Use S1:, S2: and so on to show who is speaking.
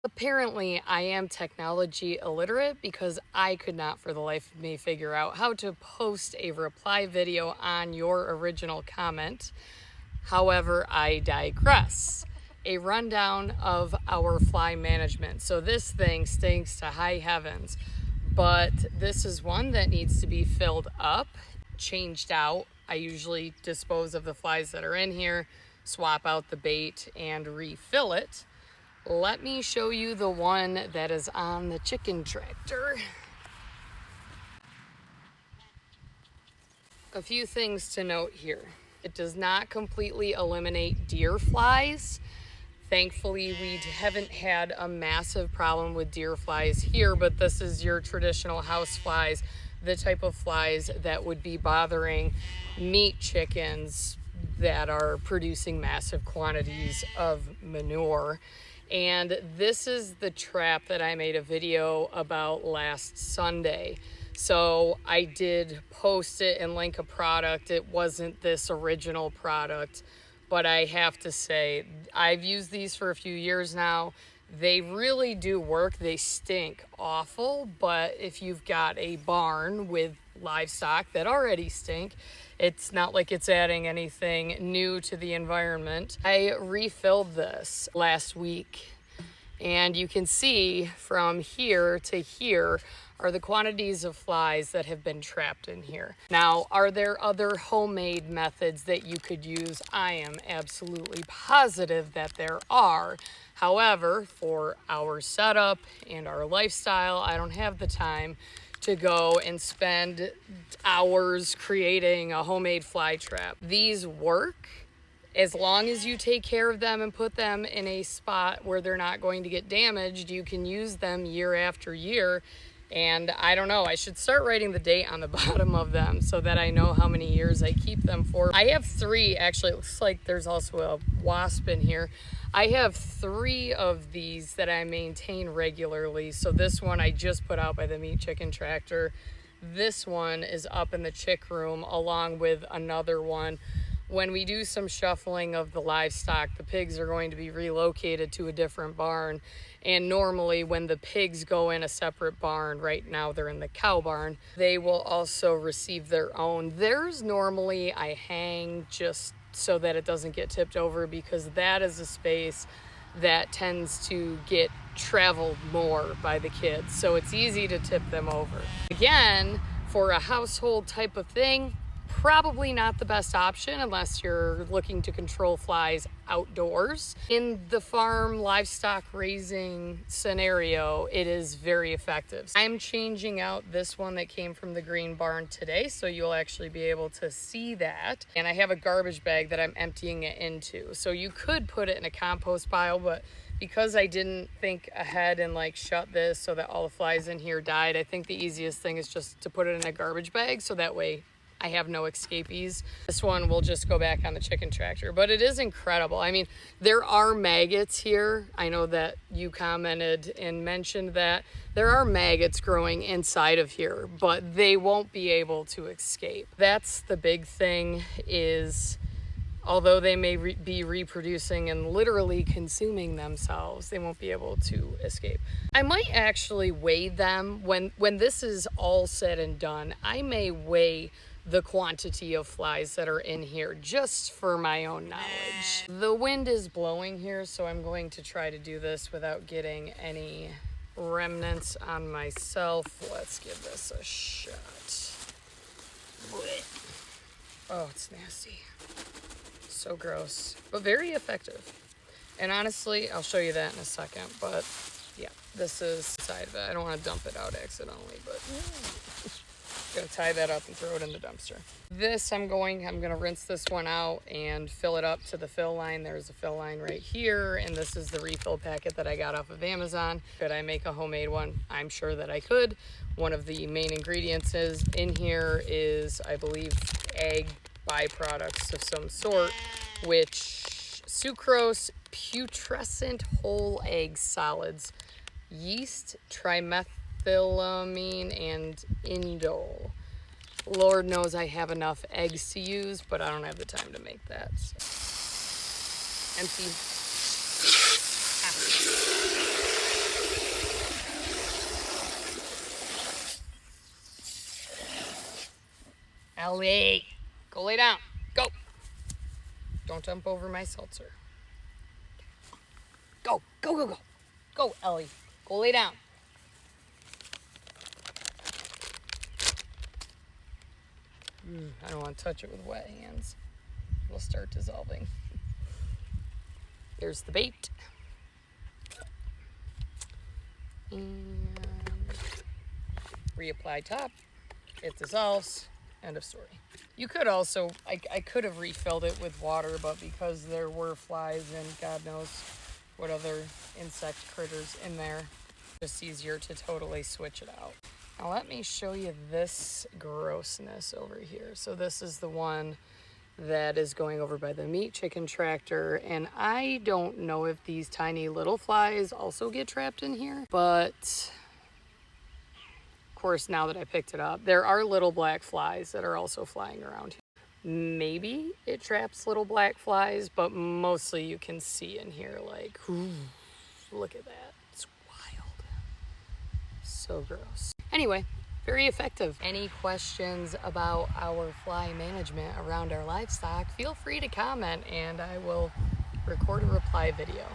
S1: Apparently, I am technology illiterate because I could not for the life of me figure out how to post a reply video on your original comment. However, I digress. A rundown of our fly management. So this thing stinks to high heavens, but this is one that needs to be filled up, changed out. I usually dispose of the flies that are in here, swap out the bait, and refill it. Let me show you the one that is on the chicken tractor. A few things to note here. It does not completely eliminate deer flies. Thankfully, we haven't had a massive problem with deer flies here, but this is your traditional house flies, the type of flies that would be bothering meat chickens that are producing massive quantities of manure. And this is the trap that I made a video about last Sunday. So I did post it and link a product. It wasn't this original product, but I have to say, I've used these for a few years now. They really do work. They stink awful, but if you've got a barn with livestock that already stink, it's not like it's adding anything new to the environment. I refilled this last week, and you can see from here to here are the quantities of flies that have been trapped in here. Now, are there other homemade methods that you could use? I am absolutely positive that there are. However, for our setup and our lifestyle, I don't have the time to go and spend hours creating a homemade fly trap. These work as long as you take care of them and put them in a spot where they're not going to get damaged. You can use them year after year. And I don't know, I should start writing the date on the bottom of them so that I know how many years I keep them for. I have 3, actually. It looks like there's also a wasp in here. I have 3 of these that I maintain regularly. So this one I just put out by the meat chicken tractor. This one is up in the chick room along with another one. When we do some shuffling of the livestock, the pigs are going to be relocated to a different barn. And normally when the pigs go in a separate barn, right now they're in the cow barn, they will also receive their own. Theirs normally I hang just so that it doesn't get tipped over, because that is a space that tends to get traveled more by the kids. So it's easy to tip them over. Again, for a household type of thing, probably not the best option unless you're looking to control flies outdoors. In the farm livestock raising scenario, it is very effective. I'm changing out this one that came from the green barn today, so you'll actually be able to see that. And I have a garbage bag that I'm emptying it into. So you could put it in a compost pile, but because I didn't think ahead and shut this so that all the flies in here died, I think the easiest thing is just to put it in a garbage bag, so that way I have no escapees. This one will just go back on the chicken tractor, but it is incredible. I mean, there are maggots here. I know that you commented and mentioned that there are maggots growing inside of here, but they won't be able to escape. That's the big thing, is although they may be reproducing and literally consuming themselves, they won't be able to escape. I might actually weigh them when this is all said and done. I may weigh the quantity of flies that are in here just for my own knowledge. The wind is blowing here, so I'm going to try to do this without getting any remnants on myself. Let's give this a shot. Oh, it's nasty. So gross, but very effective. And honestly, I'll show you that in a second, but yeah, this is the side of it. I don't want to dump it out accidentally, but I'm gonna tie that up and throw it in the dumpster. This, I'm gonna rinse this one out and fill it up to the fill line. There's a fill line right here, and this is the refill packet that I got off of Amazon. Could I make a homemade one? I'm sure that I could. One of the main ingredients in here is, I believe, egg byproducts of some sort, which sucrose, putrescent whole egg solids, yeast, trimethylamine, and indole. Lord knows I have enough eggs to use, but I don't have the time to make that. So. Empty. Ellie, go lay down. Go. Don't jump over my seltzer. Go, go, go, go. Go, Ellie. Go lay down. I don't want to touch it with wet hands. It'll start dissolving. Here's the bait. And reapply top. It dissolves. End of story. You could also, I could have refilled it with water, but because there were flies and God knows what other insect critters in there, it's just easier to totally switch it out. Now let me show you this grossness over here. So this is the one that is going over by the meat chicken tractor, and I don't know if these tiny little flies also get trapped in here, but of course now that I picked it up, there are little black flies that are also flying around here. Maybe it traps little black flies, but mostly you can see in here, like, ooh, look at that. It's wild. So gross. Anyway, very effective. Any questions about our fly management around our livestock, feel free to comment and I will record a reply video.